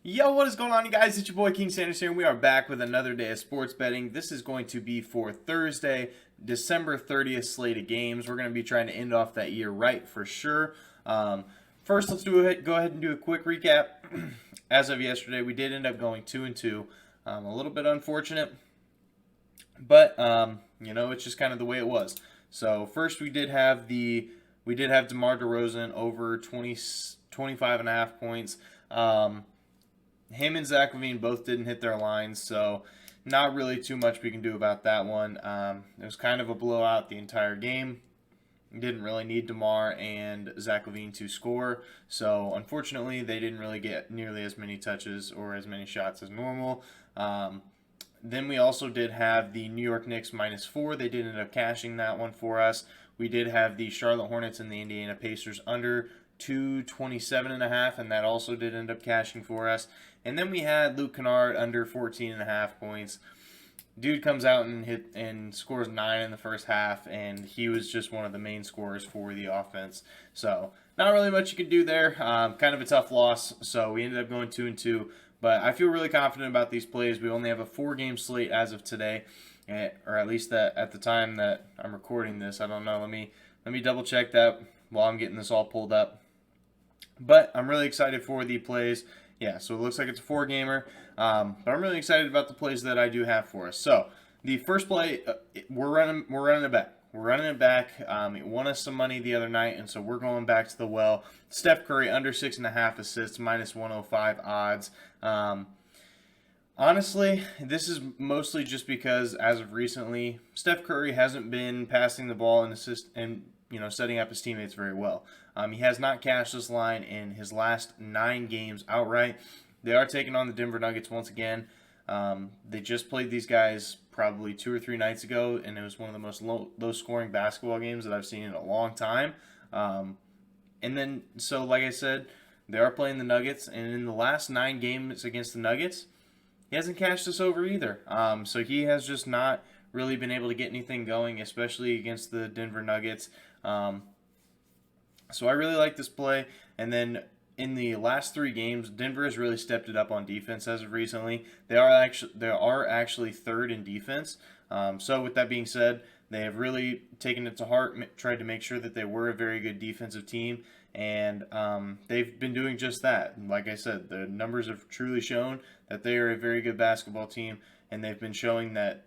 Yo, what is going on, you guys? It's your boy King Sanders here, and we are back with another day of sports betting. This is going to be for Thursday, December 30th slate of games. We're going to be trying to end off that year right for sure. First, let's go ahead and do a quick recap. As of yesterday, we did end up going 2-2. A little bit unfortunate, but it's just kind of the way it was. So first, we did have DeMar DeRozan over 25 and a half points. Him and Zach LaVine both didn't hit their lines, so not really too much we can do about that one. It was kind of a blowout the entire game. Didn't really need DeMar and Zach LaVine to score, so unfortunately they didn't really get nearly as many touches or as many shots as normal. Then we also did have the New York Knicks -4. They did end up cashing that one for us. We did have the Charlotte Hornets and the Indiana Pacers under 227.5, and that also did end up cashing for us. And then we had Luke Kennard under 14.5 points. Dude comes out and scores 9 in the first half, and he was just one of the main scorers for the offense. So not really much you could do there. Kind of a tough loss. So we ended up going 2-2. But I feel really confident about these plays. We only have a 4-game slate as of today, or at least that at the time that I'm recording this. I don't know. Let me double check that while I'm getting this all pulled up. But I'm really excited for the plays. Yeah, so it looks like it's a 4-gamer. But I'm really excited about the plays that I do have for us. So the first play, we're running it back. We're running it back. It won us some money the other night, and so we're going back to the well. Steph Curry under 6.5 assists, -105 odds. Honestly, this is mostly just because as of recently, Steph Curry hasn't been passing the ball and setting up his teammates very well. He has not cashed this line in his last 9 games outright. They are taking on the Denver Nuggets once again. They just played these guys probably 2 or 3 nights ago, and it was one of the most low-scoring basketball games that I've seen in a long time. So like I said, they are playing the Nuggets, and in the last 9 games against the Nuggets, he hasn't cashed this over either. So he has just not really been able to get anything going, especially against the Denver Nuggets. So I really like this play. And then in the last 3 games, Denver has really stepped it up on defense as of recently. They are actually third in defense. So with that being said, they have really taken it to heart, tried to make sure that they were a very good defensive team, and they've been doing just that. Like I said, the numbers have truly shown that they are a very good basketball team, and they've been showing that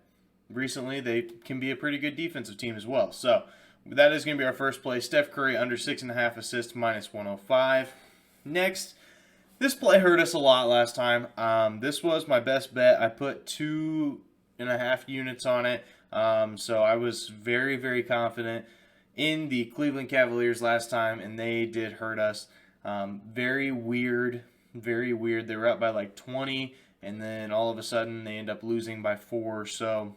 recently they can be a pretty good defensive team as well. So that is going to be our first play. Steph Curry under 6.5 assists, -105. Next, this play hurt us a lot last time. This was my best bet. I put 2.5 units on it. So I was very, very confident in the Cleveland Cavaliers last time, and they did hurt us. Very weird, very weird. They were up by like 20, and then all of a sudden they end up losing by 4. So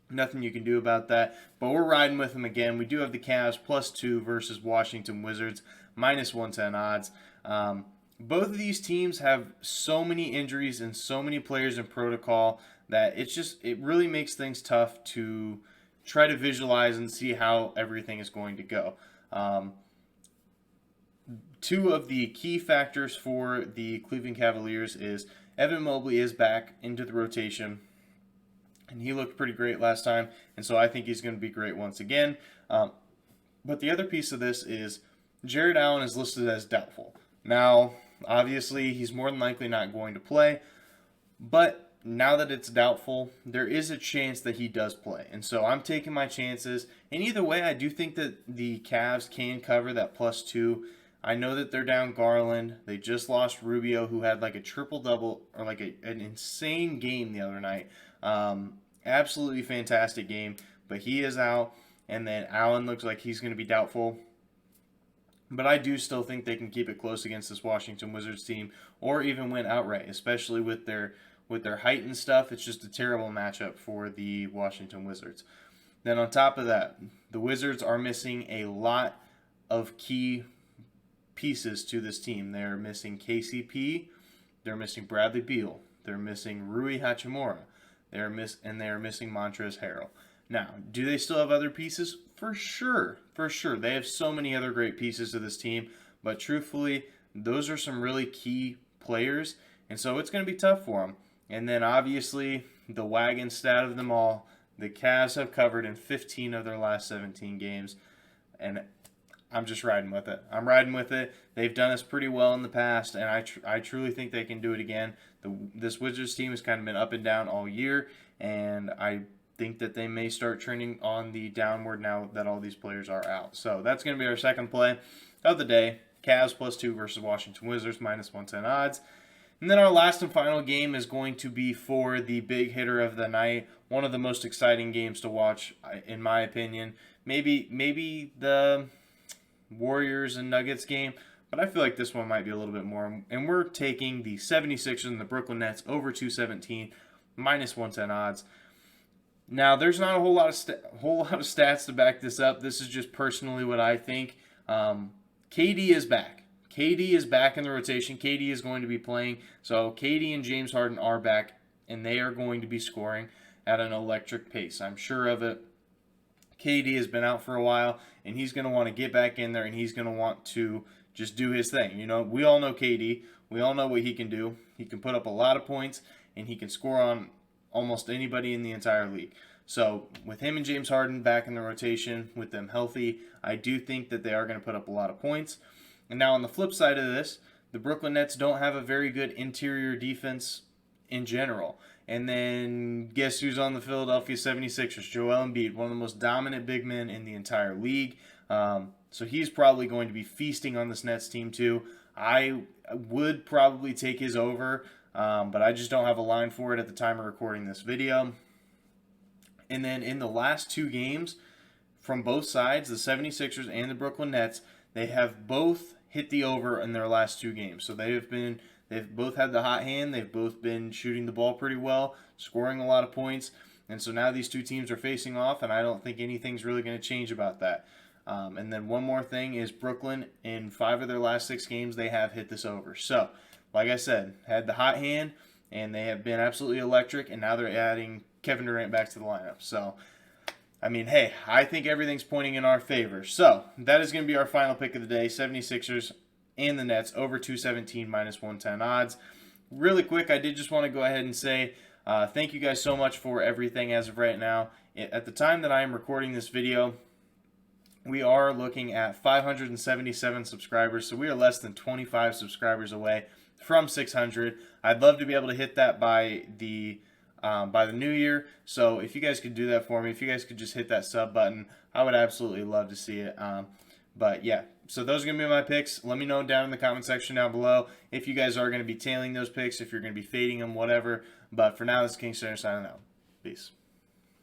nothing you can do about that. But we're riding with them again. We do have the Cavs +2 versus Washington Wizards, -110 odds. Both of these teams have so many injuries and so many players in protocol that it really makes things tough to try to visualize and see how everything is going to go. 2 of the key factors for the Cleveland Cavaliers is Evan Mobley is back into the rotation, and he looked pretty great last time, and so I think he's going to be great once again. But the other piece of this is Jared Allen is listed as doubtful. Now, obviously, he's more than likely not going to play, but now that it's doubtful, there is a chance that he does play. And so I'm taking my chances. And either way, I do think that the Cavs can cover that +2. I know that they're down Garland. They just lost Rubio, who had like a triple-double or like an insane game the other night. Absolutely fantastic game. But he is out. And then Allen looks like he's going to be doubtful. But I do still think they can keep it close against this Washington Wizards team, or even win outright, especially with their height and stuff. It's just a terrible matchup for the Washington Wizards. Then on top of that, the Wizards are missing a lot of key pieces to this team. They're missing KCP, they're missing Bradley Beal, they're missing Rui Hachimura, they're missing Montrezl Harrell. Now, do they still have other pieces? For sure, for sure. They have so many other great pieces to this team, but truthfully, those are some really key players, And so it's going to be tough for them. And then obviously the wagon stat of them all, the Cavs have covered in 15 of their last 17 games. And I'm just riding with it. I'm riding with it. They've done us pretty well in the past, and I truly think they can do it again. This Wizards team has kind of been up and down all year, and I think that they may start trending on the downward now that all these players are out. So that's going to be our second play of the day. Cavs +2 versus Washington Wizards -110 odds. And then our last and final game is going to be for the big hitter of the night. One of the most exciting games to watch, in my opinion. Maybe the Warriors and Nuggets game, but I feel like this one might be a little bit more. And we're taking the 76ers and the Brooklyn Nets over 217 -110 odds. Now, there's not a whole lot of stats to back this up. This is just personally what I think. KD is back. KD is back in the rotation. KD is going to be playing. So KD and James Harden are back, and they are going to be scoring at an electric pace. I'm sure of it. KD has been out for a while, and he's going to want to get back in there, and he's going to want to just do his thing. You know, we all know KD. We all know what he can do. He can put up a lot of points, and he can score on almost anybody in the entire league. So with him and James Harden back in the rotation, with them healthy, I do think that they are going to put up a lot of points. And now on the flip side of this, the Brooklyn Nets don't have a very good interior defense in general. And then guess who's on the Philadelphia 76ers? Joel Embiid, one of the most dominant big men in the entire league. So he's probably going to be feasting on this Nets team too. I would probably take his over, but I just don't have a line for it at the time of recording this video. And then in the last two games from both sides, the 76ers and the Brooklyn Nets, they have both hit the over in their last two games. So they've both had the hot hand. They've both been shooting the ball pretty well, scoring a lot of points. And so now these two teams are facing off, and I don't think anything's really going to change about that. And then one more thing is Brooklyn, in 5 of their last 6 games, they have hit this over. So, like I said, had the hot hand, and they have been absolutely electric, and now they're adding Kevin Durant back to the lineup. So, I mean, hey, I think everything's pointing in our favor. So, that is going to be our final pick of the day, 76ers and the Nets over 217 -110 odds. Really quick, I did just want to go ahead and say thank you guys so much for everything as of right now. At the time that I am recording this video, we are looking at 577 subscribers, so we are less than 25 subscribers away from 600. I'd love to be able to hit that by the new year. So if you guys could do that for me, if you guys could just hit that sub button, I would absolutely love to see it. But yeah, so those are going to be my picks. Let me know down in the comment section down below if you guys are going to be tailing those picks, if you're going to be fading them, whatever. But for now, this is King Center signing out. Peace.